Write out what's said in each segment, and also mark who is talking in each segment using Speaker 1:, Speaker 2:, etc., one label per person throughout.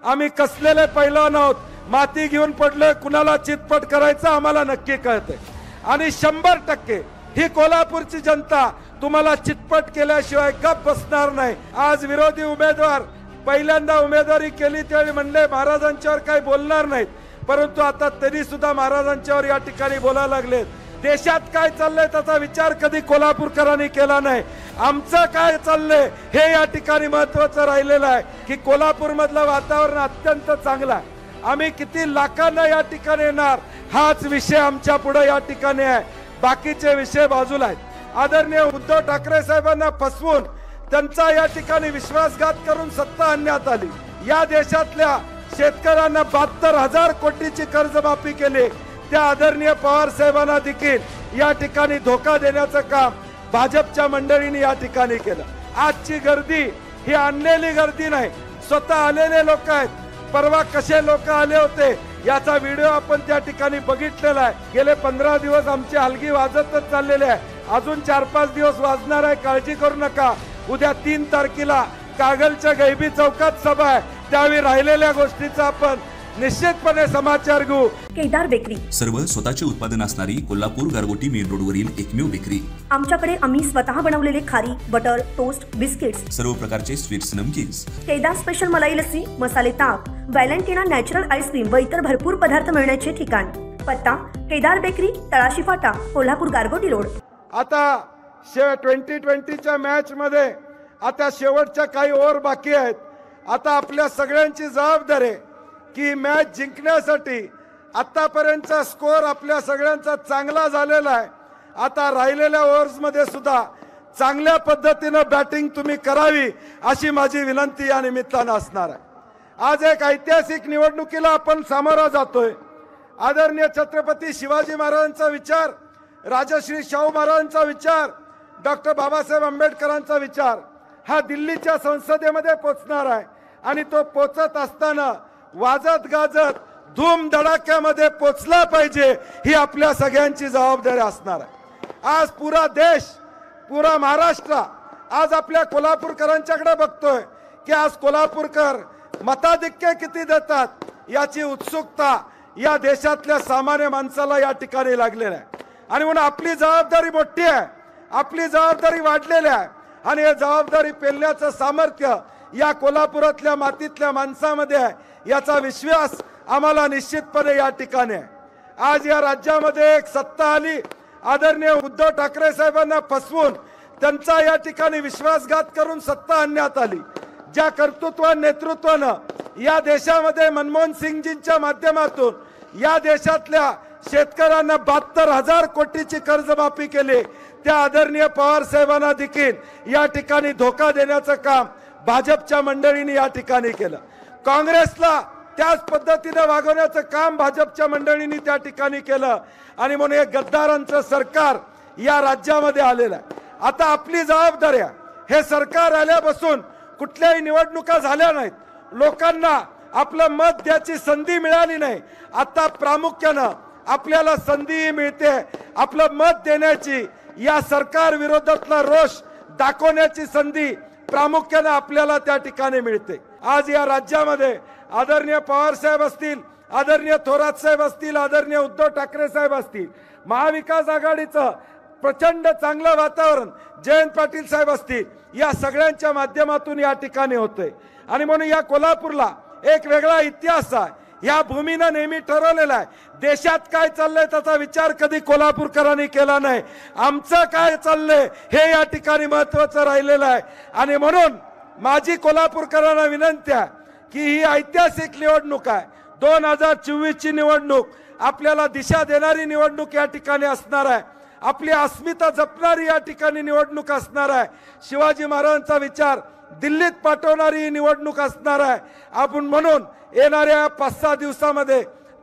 Speaker 1: आम्ही कसलेले पैलवान आहोत, माती घेऊन पडलोय, कुणाला चितपट करायचं आम्हाला नक्की कळतंय। आणि 100% ही कोल्हापूरची जनता तुम्हाला चितपट केल्याशिवाय गप बसणार नाही। आज विरोधी उमेदवार पहिल्यांदा उमेदवारी केली त्यावेळी म्हणले महाराजांच्यावर काही बोलणार नाहीत, परंतु आता तरी सुद्धा महाराजांच्यावर या ठिकाणी बोलायला लागलेत। देशात काय चाललंय त्याचा विचार कधी कोल्हापूरकरांनी केला नाही। आमचं काय चाललंय हे या ठिकाणी महत्त्वाचं राहिलेलं आहे की कोल्हापूर मधलं वातावरण अत्यंत चांगलं आहे। आम्ही किती लाखांना या ठिकाणी येणार हाच विषय आमच्या पुढे या ठिकाणी आहे, बाकीचे विषय बाजूला आहेत। आदरणीय उद्धव ठाकरे साहेबांना फसवून त्यांचा या ठिकाणी विश्वासघात करून सत्ता आणण्यात आली। या देशातल्या शेतकऱ्यांना 72,000 कोटीची कर्जमाफी केली। त्या आदरणीय पवार साहेबांना देखील या ठिकाणी धोका देण्याचं काम भाजपच्या मंडळींनी या ठिकाणी केलं। आजची गर्दी ही आणलेली गर्दी नाही, स्वतः आलेले लोक आहेत। परवा कसे लोक आले होते याचा व्हिडिओ आपण त्या ठिकाणी बघितलेला आहे। गेले 15 दिवस आमची हलगी वाजतच चाललेली आहे, अजून 4-5 दिवस वाजणार आहे, काळजी करू नका। उद्या 3 तारखेला कागलच्या गैबी चौकात सभा आहे, त्यावेळी राहिलेल्या गोष्टीचा आपण निश्चितपणे समाचार घेऊ।
Speaker 2: केदार बेकरी
Speaker 3: सर्व स्वतःचे उत्पादन असणारी कोल्हापूर गारगोटी मेन रोड वरील एकमेव बेकरी।
Speaker 2: आमच्याकडे आम्ही स्वतः बनवलेले खारी, बटर, टोस्ट, बिस्किट्स,
Speaker 3: सर्व प्रकारचे स्वीट्स, नमकीन्स,
Speaker 2: केदार स्पेशल मलाई लस्सी, मसाले ताक, व्हॅलेंटिना नॅचरल आईस्क्रीम व इतर भरपूर पदार्थ मिळण्याचे ठिकाण। पत्ता केदार बेकरी, तळाशी फाटा, कोल्हापूर गारगोटी रोड।
Speaker 1: आता 2020च्या मॅच मध्ये आता शेवटच्या काही ओव्हर बाकी आहेत। आता आपल्या सगळ्यांची जबाबदारी आहे की मॅच जिंकण्यासाठी आतापर्यंतचा स्कोर आपल्या सगळ्यांचा चांगला झालेला आहे। आता राहिलेल्या ओव्हर्स मध्ये सुद्धा चांगल्या पद्धतीने बॅटिंग तुम्ही करावी अशी माझी विनंती या निमित्ताने असणार आहे। आज एक ऐतिहासिक निवडणुकीला आपण सामोरा जातोय। आदरणीय छत्रपती शिवाजी महाराजांचा विचार, राजश्री शाहू महाराजांचा विचार, डॉक्टर बाबासाहेब आंबेडकरांचा विचार हा दिल्लीच्या संसदेमध्ये पोचणार आहे आणि तो पोचत असताना वाजत गाजत धूम धडाक्यामध्ये पोचला पाहिजे, ही आपल्या सगळ्यांची जबाबदारी असणार आहे। आज पुरा देश, पुरा महाराष्ट्र आज आपल्या कोल्हापूरकरांच्याकडे बघतोय की आज कोल्हापूरकर मताधिक्य किती देतात याची उत्सुकता या देशातल्या सामान्य माणसाला या ठिकाणी लागलेला आहे। आणि म्हणून आपली जबाबदारी मोठी आहे, आपली जबाबदारी वाढलेली आहे आणि हे जबाबदारी पेलण्याचं सामर्थ्य या कोल्हापुरातल्या मातीतल्या माणसामध्ये आहे, याचा विश्वास आम्हाला निश्चितपणे या ठिकाणी आहे। आज या राज्यामध्ये एक सत्ता आली, आदरणीय उद्धव ठाकरे साहेबांना फसवून त्यांचा या ठिकाणी विश्वासघात करून सत्ता आणण्यात आली। ज्या कर्तृत्व नेतृत्वानं या देशामध्ये मनमोहन सिंगजींच्या माध्यमातून या देशातल्या शेतकऱ्यांना 72,000 कोटीची कर्जमाफी केली, त्या आदरणीय पवार साहेबांना देखील या ठिकाणी धोका देण्याचं काम भाजपच्या मंडळींनी या ठिकाणी केलं। काँग्रेसला त्याच पद्धतीने वागवण्याचं काम भाजपच्या मंडळींनी त्या ठिकाणी केलं आणि म्हणून हे गद्दारांचं सरकार या राज्यामध्ये आलेलं आहे। आता आपली जबाबदारी आहे, हे सरकार आल्यापासून कुठल्याही निवडणुका झाल्या नाहीत, लोकांना आपलं मत द्यायची संधी मिळाली नाही। आता प्रामुख्यानं आपल्याला संधी मिळते आपलं मत देण्याची, या सरकार विरोधातला रोष दाखवण्याची संधी प्रामुख्याने आपल्याला त्या ठिकाणी मिळते। आज या राज्यामध्ये आदरणीय पवार साहेब असतील, आदरणीय थोरात साहेब असतील, आदरणीय उद्धव ठाकरे साहेब असतील, महाविकास आघाडीचं प्रचंड चांगलं वातावरण जयंत पाटील साहेब असतील, या सगळ्यांच्या माध्यमातून या ठिकाणी होते। आणि म्हणून या कोल्हापूरला एक वेगळा इतिहास आहे। या भूमीनं नेहमी ठरवलेला आहे, देशात काय चाललंय त्याचा विचार कधी कोल्हापूरकरांनी केला नाही। आमचं काय चाललंय हे या ठिकाणी महत्त्वाचं राहिलेलं आहे। आणि म्हणून माझी कोल्हापूरकरांना विनंती आहे की ही ऐतिहासिक निवडणूक आहे, 2024ची निवडणूक आपल्याला दिशा देणारी निवडणूक या ठिकाणी असणार आहे, आपली अस्मिता जपणारी या ठिकाणी निवडणूक असणार आहे, शिवाजी महाराजांचा विचार दिल्लीत पाठवणारी निवडणूक असणार आहे। आपण म्हणून येणाऱ्या 5-6 दिवसामध्ये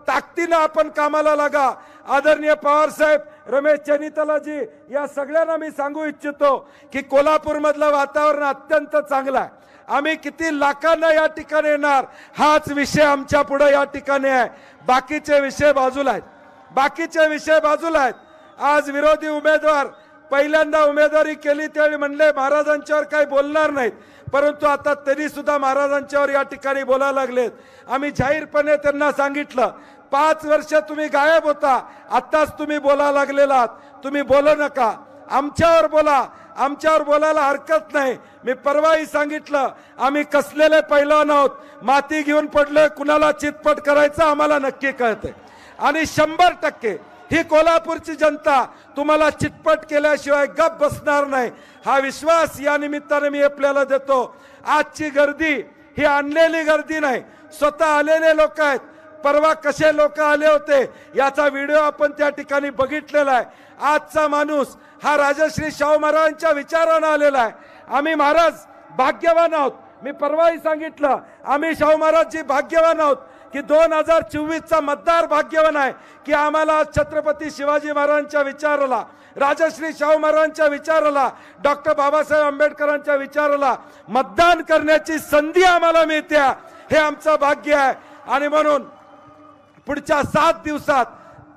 Speaker 1: ताकदीने आपण कामाला लागा। आदरणीय पवार साहेब, रमेश चेन्नीतालाजी, या सगळ्यांना मी सांगू इच्छितो की कोल्हापूर मधलं वातावरण अत्यंत चांगलं आहे। आम्ही किती लाखांना या ठिकाणी येणार हाच विषय आमच्या पुढे या ठिकाणी आहे, बाकीचे विषय बाजूला आहेत, बाकीचे विषय बाजूला आहेत। आज विरोधी उमेदवार पहिल्यांदा उमेदवारी केली त्यावेळी म्हणले महाराजांच्यावर काही बोलणार नाहीत, परंतु आता तरी सुद्धा महाराजांच्यावर या ठिकाणी बोलायला लागलेत. आम्ही जाहीरपणे त्यांना सांगितलं, 5 वर्ष तुम्ही गायब होता, आत्ताच तुम्ही बोलायला लागलेलात, तुम्ही बोलू नका, आमच्यावर बोला, आमच्यावर बोलायला हरकत नाही. मी परवाही सांगितलं, आम्ही कसलेले पैलवान आहोत, माती घेऊन पडलोय, कुणाला चितपट करायचं आम्हाला नक्की कळतंय. आणि 100% ही कोल्हापूरची जनता तुम्हाला चितपट केल्याशिवाय गप बसणार नाही, हा विश्वास या निमित्ताने मी आपल्याला देतो. आजची गर्दी ही आणलेली गर्दी नाही, स्वतः आलेले लोक आहेत. परवा कसे लोक आले होते याचा व्हिडिओ आपण त्या ठिकाणी बघितलेला आहे. आजचा माणूस हा राजश्री शाहू महाराजांच्या विचारानं आलेला आहे. आम्ही महाराज भाग्यवान आहोत. मी परवाही सांगितलं, आम्ही शाहू महाराजजी भाग्यवान आहोत की 2024चा मतदार भाग्यवान आहे की आम्हाला छत्रपती शिवाजी महाराजांच्या विचाराला, राजश्री शाहू महाराजांच्या विचाराला, डॉक्टर बाबासाहेब आंबेडकरांच्या विचाराला मतदान करण्याची संधी आम्हाला मिळते. हे आमचं भाग्य आहे. आणि म्हणून पुढच्या 7 दिवसात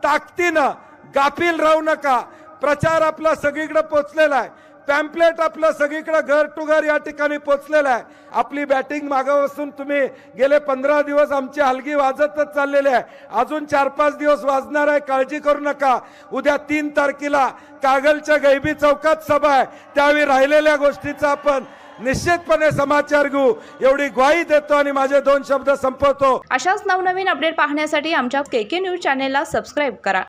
Speaker 1: ताकदीनं गाफील राहू नका. प्रचार आपला सगळीकडे पोचलेला आहे, पॅम्पलेट आपलं सगळीकडे घर टू घर या ठिकाणी पोचलेलं आहे. आपली बॅटिंग मागापासून तुम्ही गेले 15 दिवस आमची हलगी वाजतच चाललेली आहे, अजून 4-5 दिवस वाजणार आहे, काळजी करू नका. उद्या 3 तारखेला कागलच्या गैबी चौकात सभा आहे, त्यावेळी राहिलेल्या गोष्टीचा आपण निश्चितपणे समाचार घेऊ एवढी ग्वाही देतो आणि माझे 2 शब्द संपवतो.
Speaker 4: अशाच नवनवीन अपडेट पाहण्यासाठी आमच्या KK न्यूज चॅनेलला सबस्क्राईब करा.